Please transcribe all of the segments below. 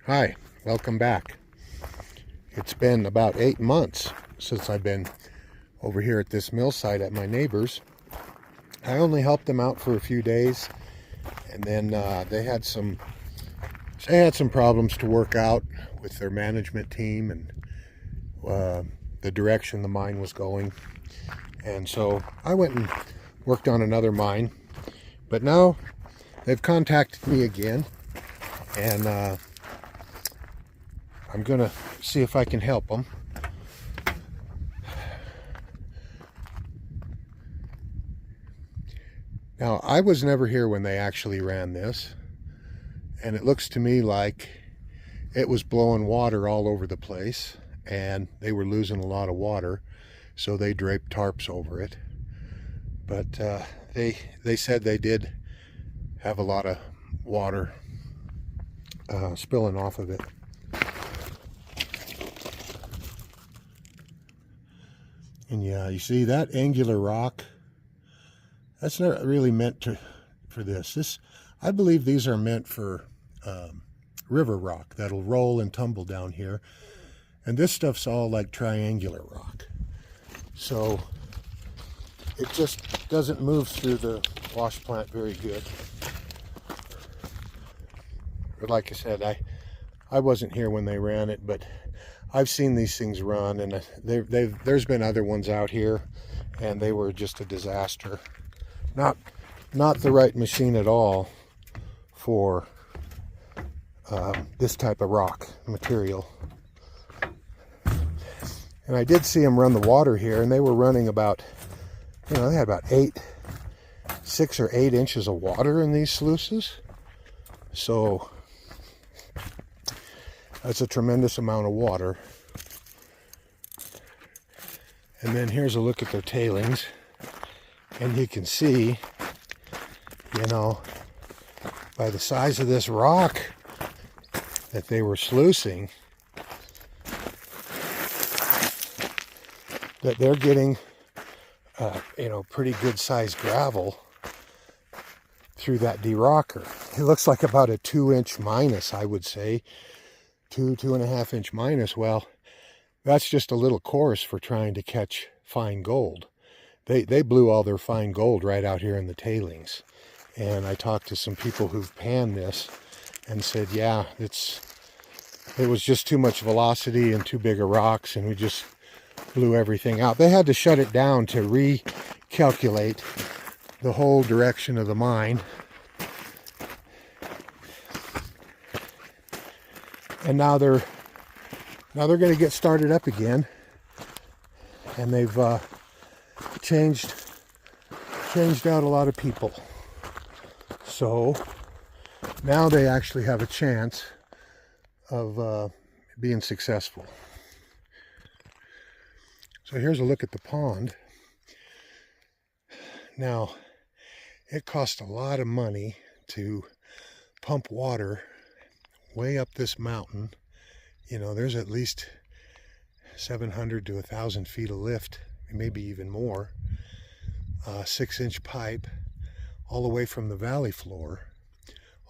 Hi, welcome back. It's been about 8 months since I've been over here at this mill site at my neighbor's. I only helped them out for a few days, and then they had some problems to work out with their management team and the direction the mine was going. And so I went and worked on another mine, but now they've contacted me again, and I'm gonna see if I can help them. Now, I was never here when they actually ran this, and it looks to me like it was blowing water all over the place, and they were losing a lot of water, so they draped tarps over it. But they said they did have a lot of water spilling off of it. And yeah, you see that angular rock, that's not really meant for this. I believe these are meant for river rock that'll roll and tumble down here. And this stuff's all like triangular rock. So it just doesn't move through the wash plant very good. But like I said, I wasn't here when they ran it, but I've seen these things run, and there's been other ones out here, and they were just a disaster. Not the right machine at all for this type of rock material. And I did see them run the water here, and they were running about, they had about 6 or 8 inches of water in these sluices. So that's a tremendous amount of water. And then here's a look at their tailings. And you can see, by the size of this rock that they were sluicing, that they're getting, pretty good sized gravel through that de-rocker. It looks like about a 2-inch minus, I would say. 2.5 inch minus. Well, that's just a little coarse for trying to catch fine gold. They blew all their fine gold right out here in the tailings. And I talked to some people who've panned this and said, yeah, it was just too much velocity and too big of rocks, and we just blew everything out. They had to shut it down to recalculate the whole direction of the mine. And now they're going to get started up again, and they've changed out a lot of people. So now they actually have a chance of being successful. So here's a look at the pond. Now, it cost a lot of money to pump water way up this mountain. There's at least 700 to 1,000 feet of lift, maybe even more. 6-inch pipe all the way from the valley floor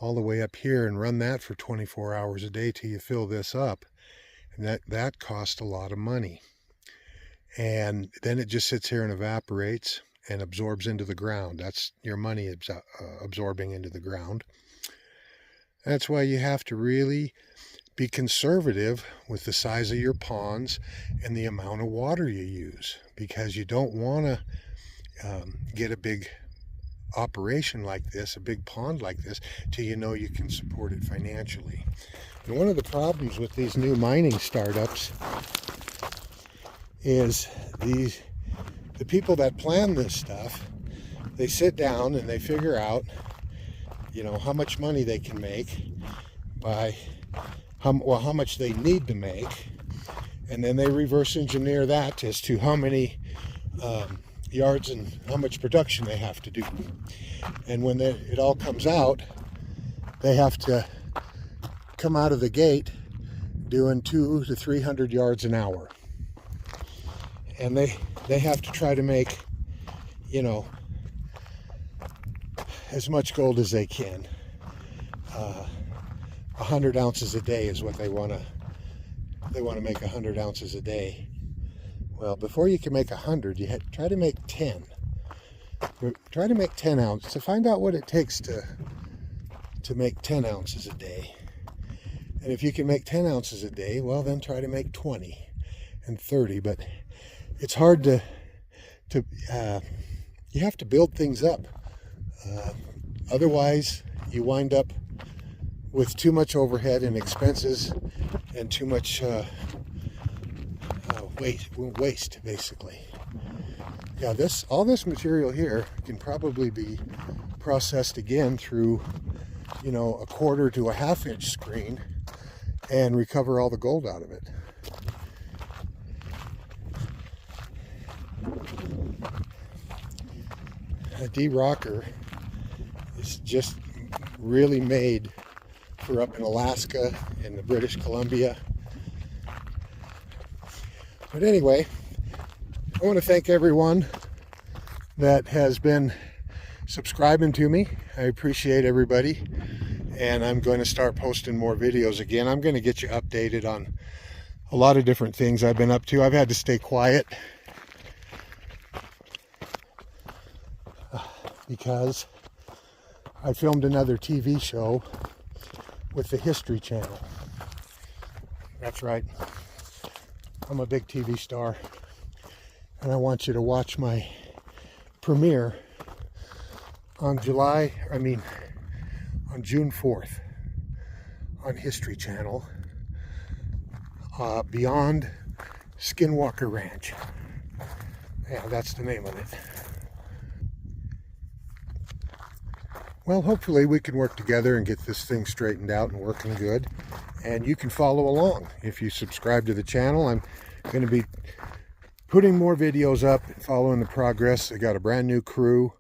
all the way up here, and run that for 24 hours a day till you fill this up. And that cost a lot of money. And then it just sits here and evaporates and absorbs into the ground. That's your money absorbing into the ground. That's why you have to really be conservative with the size of your ponds and the amount of water you use, because you don't want to get a big operation like this, a big pond like this, till you know you can support it financially. And one of the problems with these new mining startups is the people that plan this stuff, they sit down and they figure out how much money they can make by how much they need to make, and then they reverse engineer that as to how many yards and how much production they have to do. And when it all comes out, they have to come out of the gate doing 200 to 300 yards an hour, and they have to try to make as much gold as they can. 100 ounces a day is what they want to make 100 ounces a day. Well, before you can make 100, you try to make 10. Try to make 10 ounces to find out what it takes to make 10 ounces a day. And if you can make 10 ounces a day, well, then try to make 20 and 30. But it's hard to you have to build things up. Otherwise, you wind up with too much overhead and expenses and too much waste, basically. Yeah, all this material here can probably be processed again through, you know, a 1/4 to a 1/2 inch screen and recover all the gold out of it. A D-rocker is just really made for up in Alaska and the British Columbia. But anyway, I want to thank everyone that has been subscribing to me. I appreciate everybody, and I'm going to start posting more videos again. I'm going to get you updated on a lot of different things I've been up to. I've had to stay quiet because I filmed another TV show with the History Channel. That's right. I'm a big TV star, and I want you to watch my premiere on June 4th on History Channel, Beyond Skinwalker Ranch. Yeah, that's the name of it. Well, hopefully we can work together and get this thing straightened out and working good. And you can follow along. If you subscribe to the channel, I'm going to be putting more videos up, following the progress. I got a brand new crew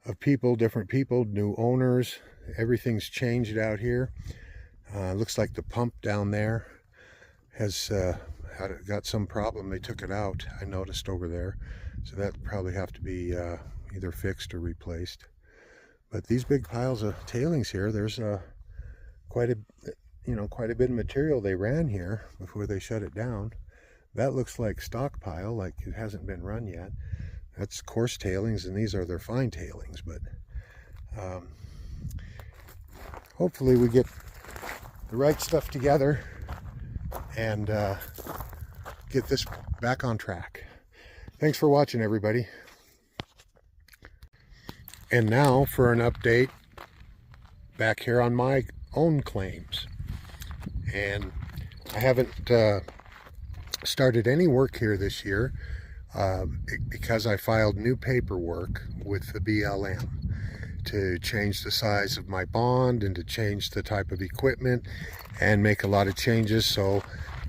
of people, different people, new owners. Everything's changed out here. Looks like the pump down there has got some problem. They took it out, I noticed over there. So that probably have to be either fixed or replaced. But these big piles of tailings here, there's quite a bit of material they ran here before they shut it down. That looks like stockpile, like it hasn't been run yet. That's coarse tailings, and these are their fine tailings. But hopefully we get the right stuff together and get this back on track. Thanks for watching, everybody. And now for an update back here on my own claims. And I haven't started any work here this year because I filed new paperwork with the BLM to change the size of my bond and to change the type of equipment and make a lot of changes. So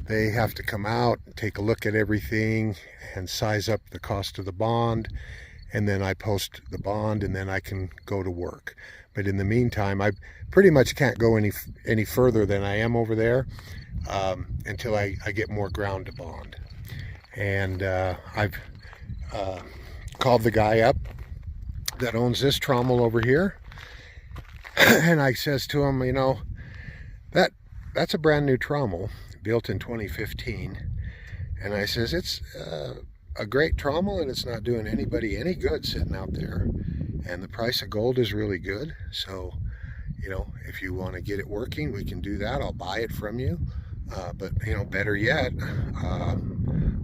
they have to come out, take a look at everything and size up the cost of the bond. And then I post the bond, and then I can go to work. But in the meantime, I pretty much can't go any further than I am over there until I get more ground to bond. And I've called the guy up that owns this trommel over here, and I says to him, you know, that's a brand new trommel built in 2015, and I says it's a great trommel, and it's not doing anybody any good sitting out there, and the price of gold is really good. So, you know, if you want to get it working, we can do that. I'll buy it from you, but you know, better yet,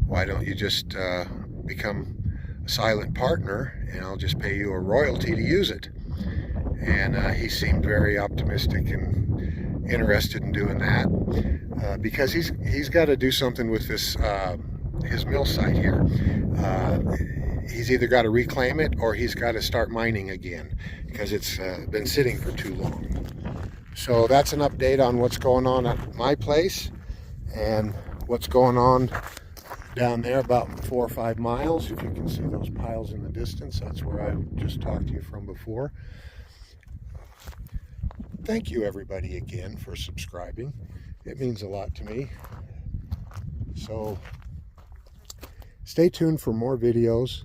why don't you just become a silent partner, and I'll just pay you a royalty to use it. And he seemed very optimistic and interested in doing that, because he's got to do something with this his mill site here. He's either got to reclaim it or he's got to start mining again because it's been sitting for too long. So that's an update on what's going on at my place and what's going on down there about 4 or 5 miles. If you can see those piles in the distance, that's where I just talked to you from before. Thank you, everybody, again for subscribing. It means a lot to me. So stay tuned for more videos.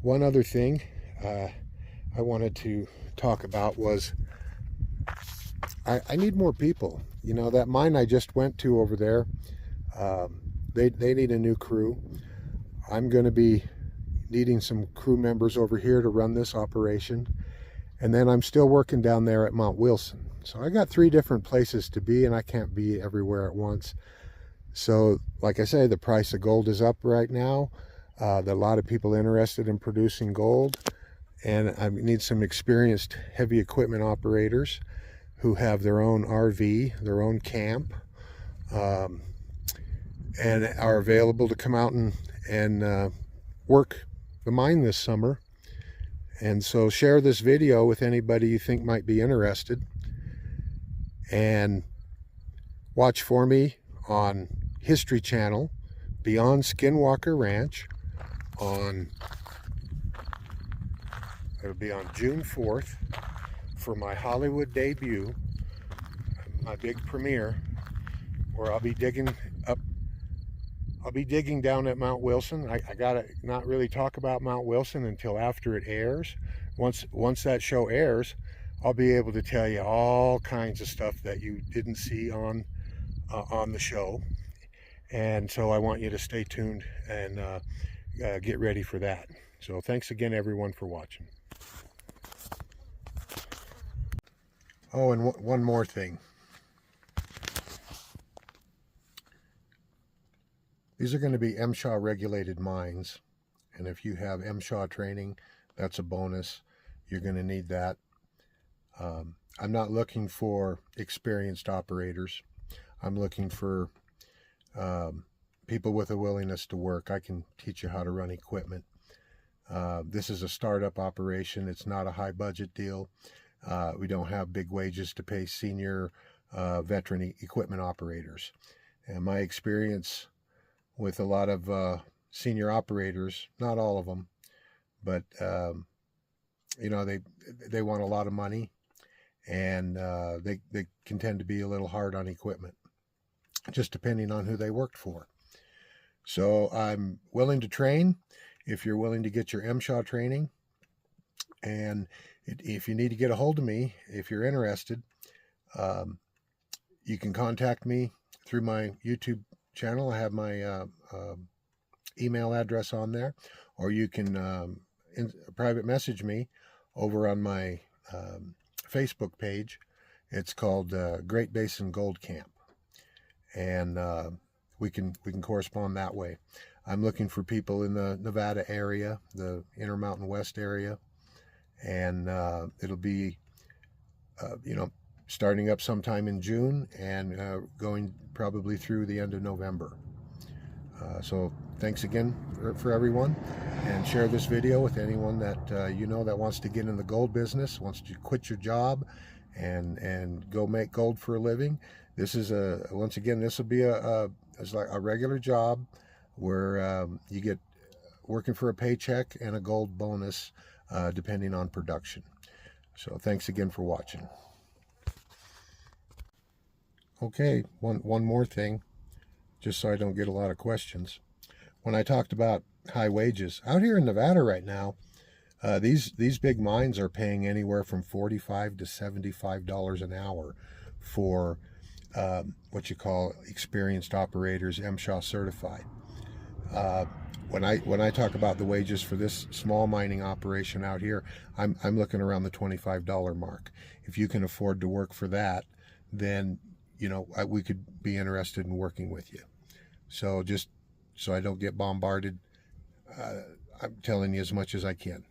One other thing I wanted to talk about was I need more people. You know, that mine I just went to over there, they need a new crew. I'm going to be needing some crew members over here to run this operation. And then I'm still working down there at Mount Wilson. So I got 3 different places to be, and I can't be everywhere at once. So like I say, the price of gold is up right now. There are a lot of people interested in producing gold, and I need some experienced heavy equipment operators who have their own RV, their own camp, and are available to come out and work the mine this summer. And so share this video with anybody you think might be interested, and watch for me on History Channel Beyond Skinwalker Ranch it'll be on June 4th for my Hollywood debut, my big premiere, where I'll be digging down at Mount Wilson. I gotta not really talk about Mount Wilson until after it airs. Once that show airs, I'll be able to tell you all kinds of stuff that you didn't see on the show. And so I want you to stay tuned and get ready for that. So thanks again, everyone, for watching. Oh, and one more thing. These are going to be MSHA regulated mines, and if you have MSHA training, that's a bonus. You're going to need that. I'm not looking for experienced operators. I'm looking for people with a willingness to work. I can teach you how to run equipment. This is a startup operation. It's not a high budget deal. We don't have big wages to pay senior veteran equipment operators. And my experience with a lot of senior operators, not all of them, but you know, they want a lot of money, and they can tend to be a little hard on equipment, just depending on who they worked for. So I'm willing to train if you're willing to get your MSHA training. And if you need to get a hold of me, if you're interested, you can contact me through my YouTube channel. I have my email address on there, or you can private message me over on my Facebook page. It's called Great Basin Gold Camp, and we can correspond that way. I'm looking for people in the Nevada area, the Intermountain West area, and it'll be you know, starting up sometime in June and going probably through the end of November. So thanks again for everyone, and share this video with anyone that you know that wants to get in the gold business, wants to quit your job and go make gold for a living. This is once again, this will be it's like a regular job where you get working for a paycheck and a gold bonus depending on production. So thanks again for watching. Okay, one more thing, just so I don't get a lot of questions. When I talked about high wages, out here in Nevada right now, these big mines are paying anywhere from $45 to $75 an hour for what you call experienced operators, MSHA certified. When I talk about the wages for this small mining operation out here, I'm looking around the $25 mark. If you can afford to work for that, then you know, we could be interested in working with you. So just so I don't get bombarded, I'm telling you as much as I can.